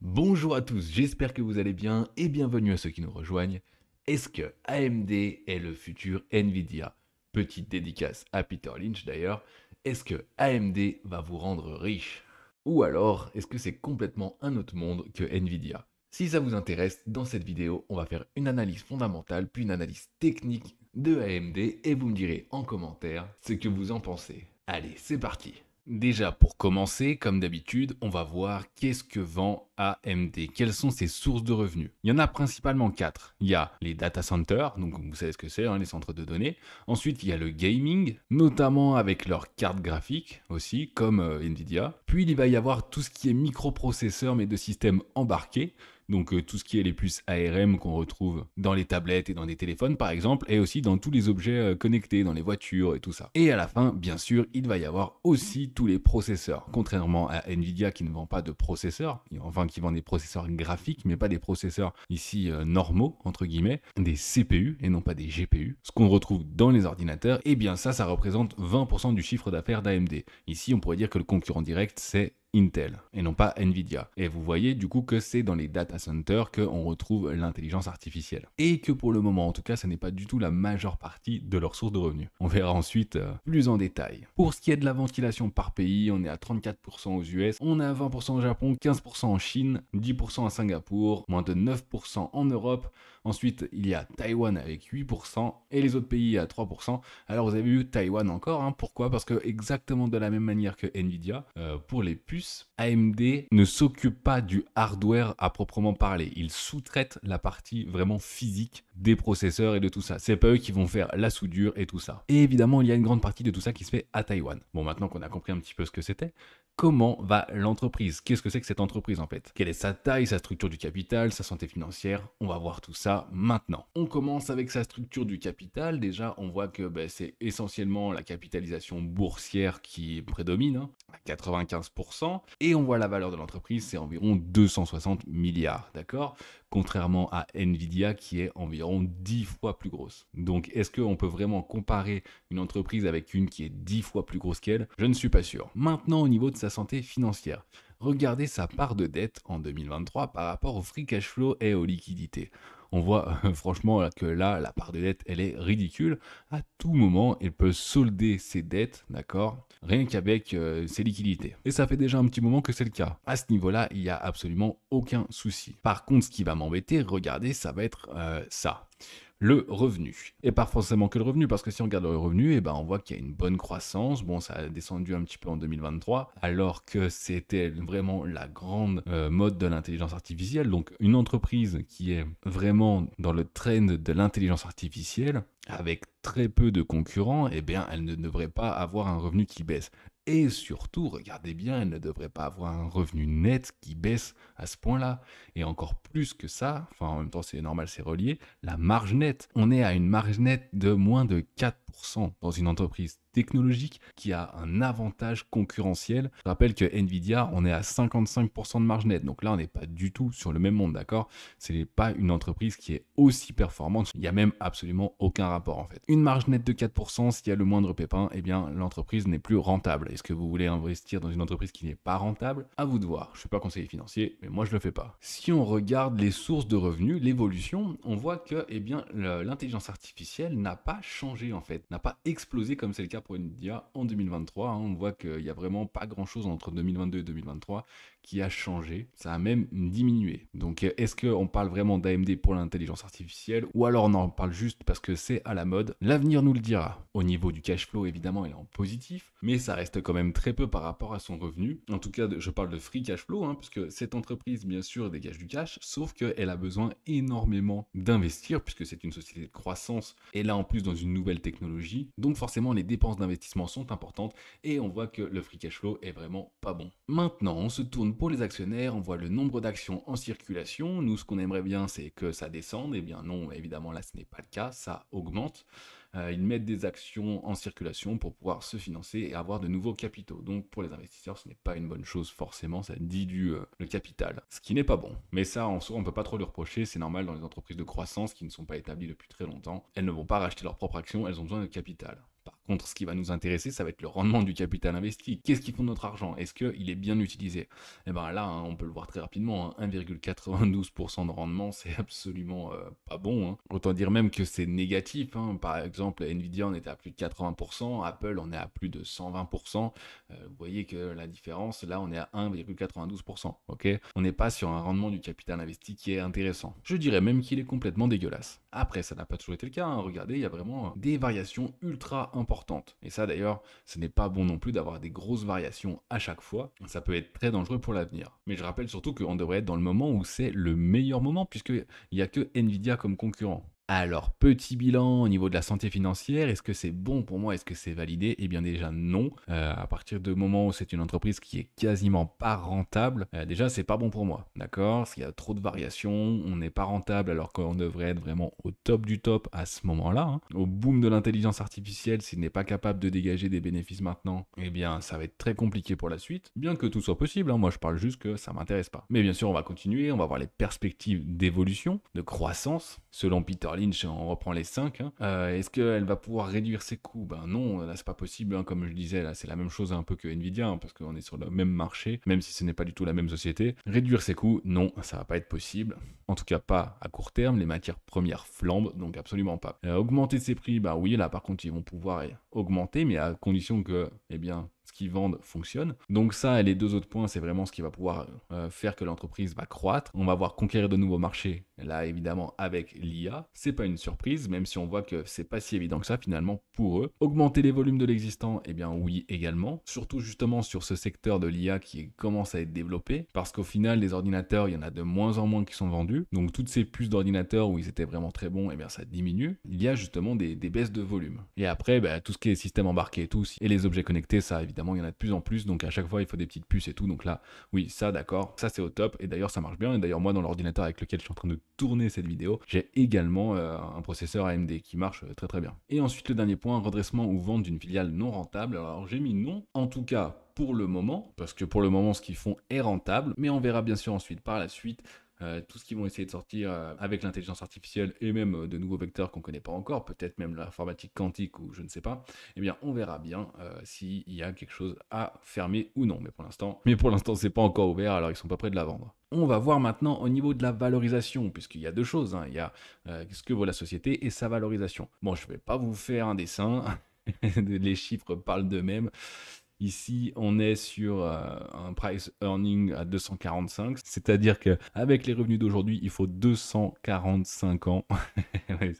Bonjour à tous, j'espère que vous allez bien et bienvenue à ceux qui nous rejoignent. Est-ce que AMD est le futur Nvidia? Petite dédicace à Peter Lynch d'ailleurs. Est-ce que AMD va vous rendre riche? Ou alors, est-ce que c'est complètement un autre monde que Nvidia? Si ça vous intéresse, dans cette vidéo, on va faire une analyse fondamentale puis une analyse technique de AMD et vous me direz en commentaire ce que vous en pensez. Allez, c'est parti! Déjà, pour commencer, comme d'habitude, on va voir qu'est-ce que vend AMD, quelles sont ses sources de revenus. Il y en a principalement quatre. Il y a les data centers, donc vous savez ce que c'est, hein, les centres de données. Ensuite, il y a le gaming, notamment avec leurs cartes graphiques aussi, comme Nvidia. Puis, il va y avoir tout ce qui est microprocesseurs, mais de systèmes embarqués. Donc tout ce qui est les puces ARM qu'on retrouve dans les tablettes et dans des téléphones par exemple, et aussi dans tous les objets connectés, dans les voitures et tout ça. Et à la fin, bien sûr, il va y avoir aussi tous les processeurs. Contrairement à Nvidia qui ne vend pas de processeurs, enfin qui vend des processeurs graphiques, mais pas des processeurs ici normaux, entre guillemets, des CPU et non pas des GPU. Ce qu'on retrouve dans les ordinateurs, et bien ça représente 20% du chiffre d'affaires d'AMD. Ici, on pourrait dire que le concurrent direct, c'est Intel et non pas Nvidia. Et vous voyez du coup que c'est dans les data centers qu'on retrouve l'intelligence artificielle. Et que pour le moment, en tout cas, ça n'est pas du tout la majeure partie de leur source de revenus. On verra ensuite plus en détail. Pour ce qui est de la ventilation par pays, on est à 34% aux US, on est à 20% au Japon, 15% en Chine, 10% à Singapour, moins de 9% en Europe. Ensuite, il y a Taïwan avec 8% et les autres pays à 3%. Alors vous avez vu Taïwan encore, hein. Pourquoi? Parce que exactement de la même manière que Nvidia, pour les puces, AMD ne s'occupe pas du hardware à proprement parler. Ils sous-traitent la partie vraiment physique des processeurs et de tout ça. C'est pas eux qui vont faire la soudure et tout ça. Et évidemment, il y a une grande partie de tout ça qui se fait à Taïwan. Bon, maintenant qu'on a compris un petit peu ce que c'était, comment va l'entreprise? Qu'est-ce que c'est que cette entreprise en fait? Quelle est sa taille, sa structure du capital, sa santé financière? On va voir tout ça maintenant. On commence avec sa structure du capital. Déjà, on voit que c'est essentiellement la capitalisation boursière qui prédomine, hein, à 95%. Et on voit la valeur de l'entreprise, c'est environ 260 milliards, d'accord? Contrairement à Nvidia qui est environ 10 fois plus grosse. Donc, est-ce qu'on peut vraiment comparer une entreprise avec une qui est 10 fois plus grosse qu'elle? Je ne suis pas sûr. Maintenant, au niveau de sa santé financière, regardez sa part de dette en 2023 par rapport au free cash flow et aux liquidités. On voit franchement que là, la part de dette, elle est ridicule. À tout moment, elle peut solder ses dettes, d'accord, rien qu'avec ses liquidités. Et ça fait déjà un petit moment que c'est le cas. À ce niveau-là, il n'y a absolument aucun souci. Par contre, ce qui va m'embêter, regardez, ça va être ça. Le revenu. Et pas forcément que le revenu, parce que si on regarde le revenu, on voit qu'il y a une bonne croissance. Bon, ça a descendu un petit peu en 2023, alors que c'était vraiment la grande mode de l'intelligence artificielle. Donc une entreprise qui est vraiment dans le trend de l'intelligence artificielle, avec très peu de concurrents, elle ne devrait pas avoir un revenu qui baisse. Et surtout, regardez bien, elle ne devrait pas avoir un revenu net qui baisse à ce point-là. Et encore plus que ça, enfin en même temps c'est normal, c'est relié, la marge nette. On est à une marge nette de moins de 4% dans une entreprise technologique qui a un avantage concurrentiel. Je rappelle que Nvidia, on est à 55% de marge nette. Donc là, on n'est pas du tout sur le même monde, d'accord? Ce n'est pas une entreprise qui est aussi performante. Il n'y a même absolument aucun rapport en fait. Une marge nette de 4%, s'il y a le moindre pépin, l'entreprise n'est plus rentable. Est-ce que vous voulez investir dans une entreprise qui n'est pas rentable? À vous de voir. Je ne suis pas conseiller financier, mais moi je le fais pas. Si on regarde les sources de revenus, l'évolution, on voit que l'intelligence artificielle n'a pas changé en fait, n'a pas explosé comme c'est le cas pour Nvidia en 2023. Hein. On voit qu'il n'y a vraiment pas grand chose entre 2022 et 2023 qui a changé. Ça a même diminué. Donc est-ce qu'on parle vraiment d'AMD pour l'intelligence artificielle ou alors on en parle juste parce que c'est à la mode? L'avenir nous le dira. Au niveau du cash flow, évidemment, il est en positif, mais ça reste quand même très peu par rapport à son revenu. En tout cas, je parle de free cash flow, hein, puisque cette entreprise, bien sûr, dégage du cash, sauf qu'elle a besoin énormément d'investir, puisque c'est une société de croissance, et là en plus dans une nouvelle technologie. Donc forcément, les dépenses d'investissement sont importantes, et on voit que le free cash flow est vraiment pas bon. Maintenant, on se tourne pour les actionnaires, on voit le nombre d'actions en circulation. Nous, ce qu'on aimerait bien, c'est que ça descende. Eh bien non, évidemment, là, ce n'est pas le cas, ça augmente. Ils mettent des actions en circulation pour pouvoir se financer et avoir de nouveaux capitaux. Donc pour les investisseurs, ce n'est pas une bonne chose forcément, ça dilue le capital, ce qui n'est pas bon. Mais ça, en soi, on ne peut pas trop le reprocher, c'est normal dans les entreprises de croissance qui ne sont pas établies depuis très longtemps. Elles ne vont pas racheter leurs propres actions, elles ont besoin de capital. Par contre, ce qui va nous intéresser, ça va être le rendement du capital investi. Qu'est-ce qui font notre argent? Est-ce qu'il est bien utilisé? Et bien là, hein, on peut le voir très rapidement, hein, 1,92% de rendement, c'est absolument pas bon, hein. Autant dire même que c'est négatif, hein. Par exemple, Nvidia, on était à plus de 80%, Apple, on est à plus de 120%. Vous voyez que la différence, là, on est à 1,92%. Ok, on n'est pas sur un rendement du capital investi qui est intéressant. Je dirais même qu'il est complètement dégueulasse. Après, ça n'a pas toujours été le cas, hein. Regardez, il y a vraiment des variations ultra importantes. Et ça, d'ailleurs, ce n'est pas bon non plus d'avoir des grosses variations à chaque fois. Ça peut être très dangereux pour l'avenir. Mais je rappelle surtout qu'on devrait être dans le moment où c'est le meilleur moment, puisqu'il n'y a que Nvidia comme concurrent. Alors, petit bilan au niveau de la santé financière, est-ce que c'est bon pour moi? Est-ce que c'est validé? Eh bien déjà non. À partir du moment où c'est une entreprise qui est quasiment pas rentable, déjà c'est pas bon pour moi, d'accord? S'il y a trop de variations, on n'est pas rentable alors qu'on devrait être vraiment au top du top à ce moment-là, hein. Au boom de l'intelligence artificielle, s'il n'est pas capable de dégager des bénéfices maintenant, eh bien ça va être très compliqué pour la suite. Bien que tout soit possible, hein, moi je parle juste que ça m'intéresse pas. Mais bien sûr, on va continuer, on va voir les perspectives d'évolution, de croissance, selon Peter Lynch, on reprend les 5. Hein. Est-ce qu'elle va pouvoir réduire ses coûts? Ben non, là c'est pas possible, hein. Comme je disais, là c'est la même chose un peu que Nvidia, hein, parce qu'on est sur le même marché, même si ce n'est pas du tout la même société. Réduire ses coûts, non, ça va pas être possible. En tout cas pas à court terme, les matières premières flambent, donc absolument pas. Augmenter ses prix, bah oui, là par contre ils vont pouvoir augmenter, mais à condition que, eh bien, ce qu'ils vendent fonctionne. Donc ça, et les deux autres points, c'est vraiment ce qui va pouvoir faire que l'entreprise va croître. On va voir conquérir de nouveaux marchés, là évidemment avec l'IA. C'est pas une surprise, même si on voit que c'est pas si évident que ça finalement pour eux. Augmenter les volumes de l'existant, eh bien oui également. Surtout justement sur ce secteur de l'IA qui commence à être développé, parce qu'au final, les ordinateurs, il y en a de moins en moins qui sont vendus. Donc toutes ces puces d'ordinateurs où ils étaient vraiment très bons, eh bien ça diminue. Il y a justement des baisses de volume. Et après, bah, tout ce qui est système embarqué et tout, et les objets connectés, ça évidemment, il y en a de plus en plus. Donc à chaque fois, il faut des petites puces et tout. Donc là, oui, ça d'accord, ça c'est au top. Et d'ailleurs, ça marche bien. Et d'ailleurs, moi, dans l'ordinateur avec lequel je suis en train de tourner cette vidéo, j'ai également un processeur AMD qui marche très très bien. Et ensuite, le dernier point, redressement ou vente d'une filiale non rentable. Alors j'ai mis non, en tout cas pour le moment, parce que pour le moment, ce qu'ils font est rentable. Mais on verra bien sûr ensuite par la suite tout ce qu'ils vont essayer de sortir avec l'intelligence artificielle et même de nouveaux vecteurs qu'on ne connaît pas encore, peut-être même l'informatique quantique ou je ne sais pas, eh bien on verra bien s'il y a quelque chose à fermer ou non. Mais pour l'instant, c'est pas encore ouvert, alors ils sont pas prêts de la vendre. On va voir maintenant au niveau de la valorisation, puisqu'il y a deux choses, hein. Il y a ce que vaut la société et sa valorisation. Bon, je ne vais pas vous faire un dessin, les chiffres parlent d'eux-mêmes. Ici, on est sur un price earning à 245, c'est-à-dire qu'avec les revenus d'aujourd'hui, il faut 245 ans, je vais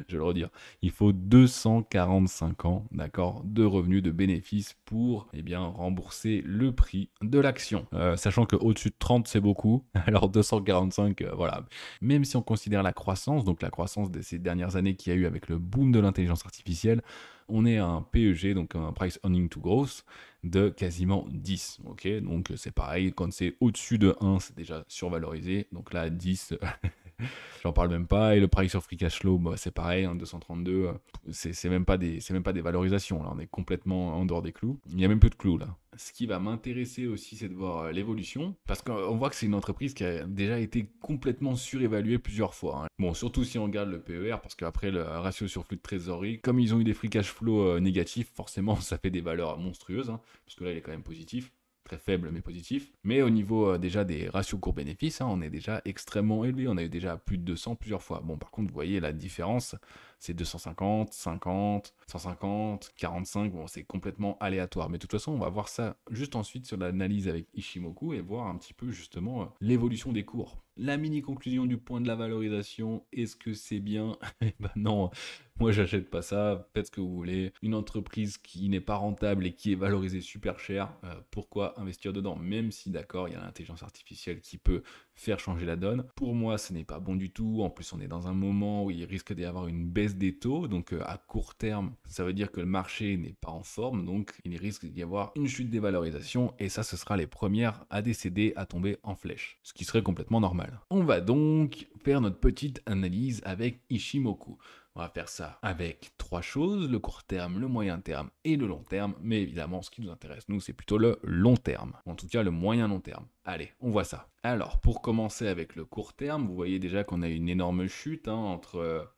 le redire, il faut 245 ans, d'accord, de revenus, de bénéfices pour, eh bien, rembourser le prix de l'action. Sachant qu'au-dessus de 30, c'est beaucoup, alors 245, voilà. Même si on considère la croissance, donc la croissance de ces dernières années qu'il y a eu avec le boom de l'intelligence artificielle, on est à un PEG, donc un Price Earning to Growth, de quasiment 10. Ok, donc c'est pareil, quand c'est au-dessus de 1, c'est déjà survalorisé. Donc là, 10, j'en parle même pas. Et le price sur free cash flow, bah, c'est pareil, hein, 232, c'est même pas des valorisations. Là, on est complètement en dehors des clous. Il y a même peu de clous là. Ce qui va m'intéresser aussi, c'est de voir l'évolution, parce qu'on voit que c'est une entreprise qui a déjà été complètement surévaluée plusieurs fois, hein. Bon, surtout si on regarde le PER, parce qu'après le ratio sur flux de trésorerie, comme ils ont eu des free cash flow négatifs, forcément ça fait des valeurs monstrueuses, hein, parce que là il est quand même positif. Très faible mais positif. Mais au niveau déjà des ratios cours-bénéfices, hein, on est déjà extrêmement élevé. On a eu déjà plus de 200 plusieurs fois. Bon, par contre, vous voyez la différence, c'est 250, 50, 150, 45. Bon, c'est complètement aléatoire. Mais de toute façon, on va voir ça juste ensuite sur l'analyse avec Ishimoku et voir un petit peu justement l'évolution des cours. La mini-conclusion du point de la valorisation, est-ce que c'est bien? Eh ben non, moi j'achète pas ça, faites ce que vous voulez. Une entreprise qui n'est pas rentable et qui est valorisée super cher, pourquoi investir dedans? Même si d'accord, il y a l'intelligence artificielle qui peut faire changer la donne. Pour moi, ce n'est pas bon du tout. En plus, on est dans un moment où il risque d'y avoir une baisse des taux. Donc à court terme, ça veut dire que le marché n'est pas en forme. Donc il risque d'y avoir une chute des valorisations. Et ça, ce sera les premières à décéder, à tomber en flèche. Ce qui serait complètement normal. On va donc faire notre petite analyse avec Ishimoku. On va faire ça avec trois choses, le court terme, le moyen terme et le long terme. Mais évidemment, ce qui nous intéresse, nous, c'est plutôt le long terme. En tout cas, le moyen long terme. Allez, on voit ça. Alors, pour commencer avec le court terme, vous voyez déjà qu'on a une énorme chute, hein, entre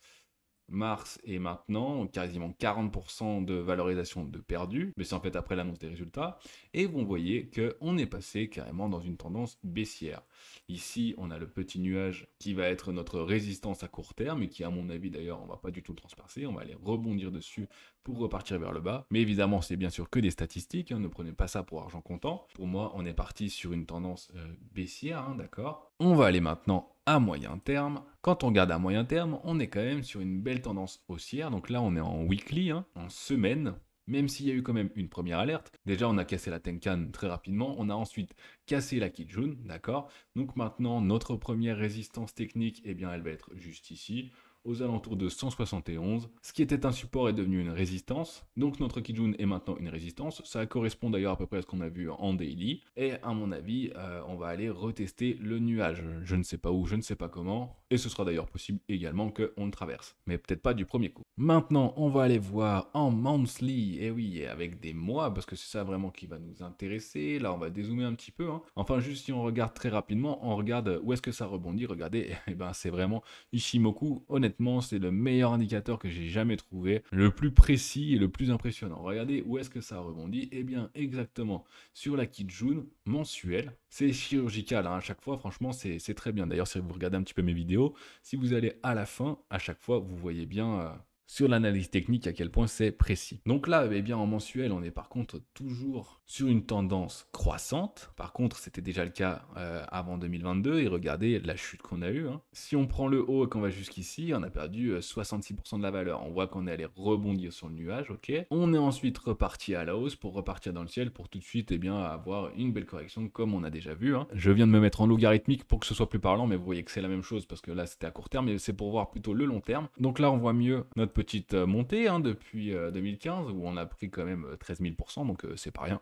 mars et maintenant, quasiment 40% de valorisation de perdu, mais c'est en fait après l'annonce des résultats, et vous voyez qu'on est passé carrément dans une tendance baissière. Ici, on a le petit nuage qui va être notre résistance à court terme, et qui à mon avis d'ailleurs, on va pas du tout le transpercer, on va aller rebondir dessus pour repartir vers le bas. Mais évidemment, c'est bien sûr que des statistiques, hein, ne prenez pas ça pour argent comptant. Pour moi, on est parti sur une tendance baissière, hein, d'accord. On va aller maintenant à moyen terme. Quand on regarde à moyen terme, on est quand même sur une belle tendance haussière. Donc là, on est en weekly, hein, en semaine. Même s'il y a eu quand même une première alerte. Déjà, on a cassé la Tenkan très rapidement. On a ensuite cassé la Kijun, d'accord. Donc maintenant, notre première résistance technique, eh bien, elle va être juste ici, aux alentours de 171. Ce qui était un support est devenu une résistance. Donc notre Kijun est maintenant une résistance. Ça correspond d'ailleurs à peu près à ce qu'on a vu en daily. Et à mon avis, on va aller retester le nuage. Je ne sais pas où, je ne sais pas comment. Et ce sera d'ailleurs possible également qu'on le traverse. Mais peut-être pas du premier coup. Maintenant, on va aller voir en monthly. Et oui, avec des mois, parce que c'est ça vraiment qui va nous intéresser. Là, on va dézoomer un petit peu, hein. Enfin, juste si on regarde très rapidement, on regarde où est-ce que ça rebondit. Regardez, et ben, c'est vraiment Ichimoku. Honnêtement, c'est le meilleur indicateur que j'ai jamais trouvé, le plus précis et le plus impressionnant. Regardez où est-ce que ça rebondit. Eh bien, exactement sur la Kijun mensuelle. C'est chirurgical, hein, à chaque fois, franchement, c'est très bien. D'ailleurs, si vous regardez un petit peu mes vidéos, si vous allez à la fin, à chaque fois, vous voyez bien sur l'analyse technique à quel point c'est précis. Donc là, eh bien, en mensuel, on est par contre toujours sur une tendance croissante. Par contre, c'était déjà le cas avant 2022, et regardez la chute qu'on a eue, hein. Si on prend le haut et qu'on va jusqu'ici, on a perdu 66% de la valeur. On voit qu'on est allé rebondir sur le nuage, ok. On est ensuite reparti à la hausse pour repartir dans le ciel, pour tout de suite eh bien, avoir une belle correction comme on a déjà vu, hein. Je viens de me mettre en logarithmique pour que ce soit plus parlant, mais vous voyez que c'est la même chose, parce que là c'était à court terme, mais c'est pour voir plutôt le long terme. Donc là on voit mieux notre petite montée, hein, depuis 2015, où on a pris quand même 13 000%, donc c'est pas rien.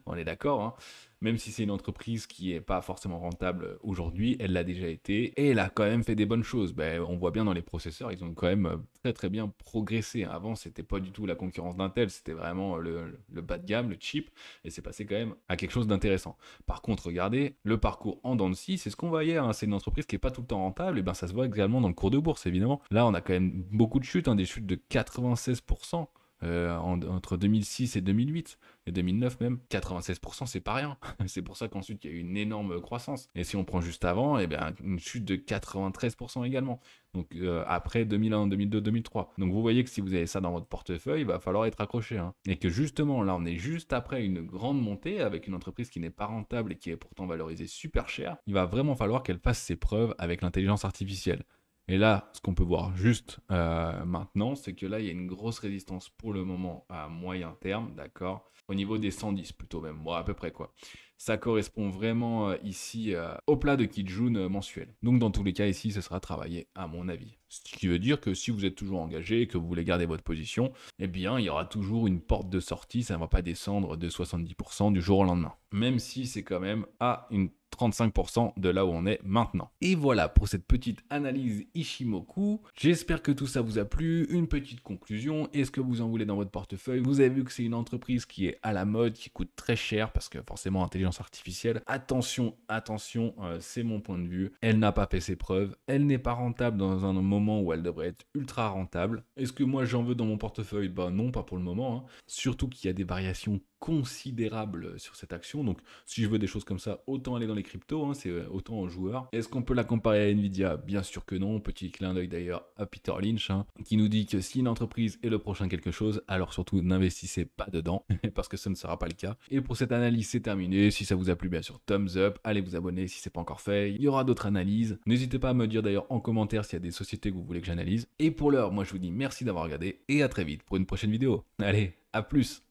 On est d'accord, hein. Même si c'est une entreprise qui n'est pas forcément rentable aujourd'hui, elle l'a déjà été, et elle a quand même fait des bonnes choses. Ben, on voit bien dans les processeurs, ils ont quand même très très bien progressé. Avant, c'était pas du tout la concurrence d'Intel, c'était vraiment le bas de gamme, le cheap, et c'est passé quand même à quelque chose d'intéressant. Par contre, regardez, le parcours en dents de scie, c'est ce qu'on voyait, hein, c'est une entreprise qui n'est pas tout le temps rentable, et ben ça se voit également dans le cours de bourse, évidemment. Là, on a quand même beaucoup de chutes, hein, des chutes de 96%. Entre 2006 et 2008 et 2009 même, 96% c'est pas rien. C'est pour ça qu'ensuite il y a eu une énorme croissance. Et si on prend juste avant, eh bien, une chute de 93% également. Donc après 2001, 2002, 2003. Donc vous voyez que si vous avez ça dans votre portefeuille, il va falloir être accroché, hein. Et que justement là on est juste après une grande montée avec une entreprise qui n'est pas rentable et qui est pourtant valorisée super cher. Il va vraiment falloir qu'elle fasse ses preuves avec l'intelligence artificielle. Et là, ce qu'on peut voir juste maintenant, c'est que là, il y a une grosse résistance pour le moment à moyen terme, d'accord? Au niveau des 110 plutôt même, bon, à peu près quoi. Ça correspond vraiment ici au plat de Kijun mensuel. Donc dans tous les cas ici, ce sera travaillé à mon avis. Ce qui veut dire que si vous êtes toujours engagé et que vous voulez garder votre position, eh bien il y aura toujours une porte de sortie, ça ne va pas descendre de 70% du jour au lendemain. Même si c'est quand même à une 35% de là où on est maintenant. Et voilà pour cette petite analyse Ichimoku. J'espère que tout ça vous a plu. Une petite conclusion, est-ce que vous en voulez dans votre portefeuille? Vous avez vu que c'est une entreprise qui est à la mode, qui coûte très cher parce que forcément intelligence artificielle. Attention, attention, c'est mon point de vue. Elle n'a pas fait ses preuves. Elle n'est pas rentable dans un moment où elle devrait être ultra rentable. Est-ce que moi j'en veux dans mon portefeuille? Bah non, pas pour le moment, hein. Surtout qu'il y a des variations considérables sur cette action. Donc si je veux des choses comme ça, autant aller dans les cryptos, hein, c'est autant en joueur. Est-ce qu'on peut la comparer à Nvidia? Bien sûr que non. Petit clin d'œil d'ailleurs à Peter Lynch, hein, qui nous dit que si une entreprise est le prochain quelque chose, alors surtout n'investissez pas dedans, parce que ce ne sera pas le cas. Et pour cette analyse, c'est terminé. Si ça vous a plu, bien sûr, thumbs up. Allez vous abonner si c'est pas encore fait. Il y aura d'autres analyses. N'hésitez pas à me dire d'ailleurs en commentaire s'il y a des sociétés que vous voulez que j'analyse. Et pour l'heure, moi je vous dis merci d'avoir regardé et à très vite pour une prochaine vidéo. Allez, à plus!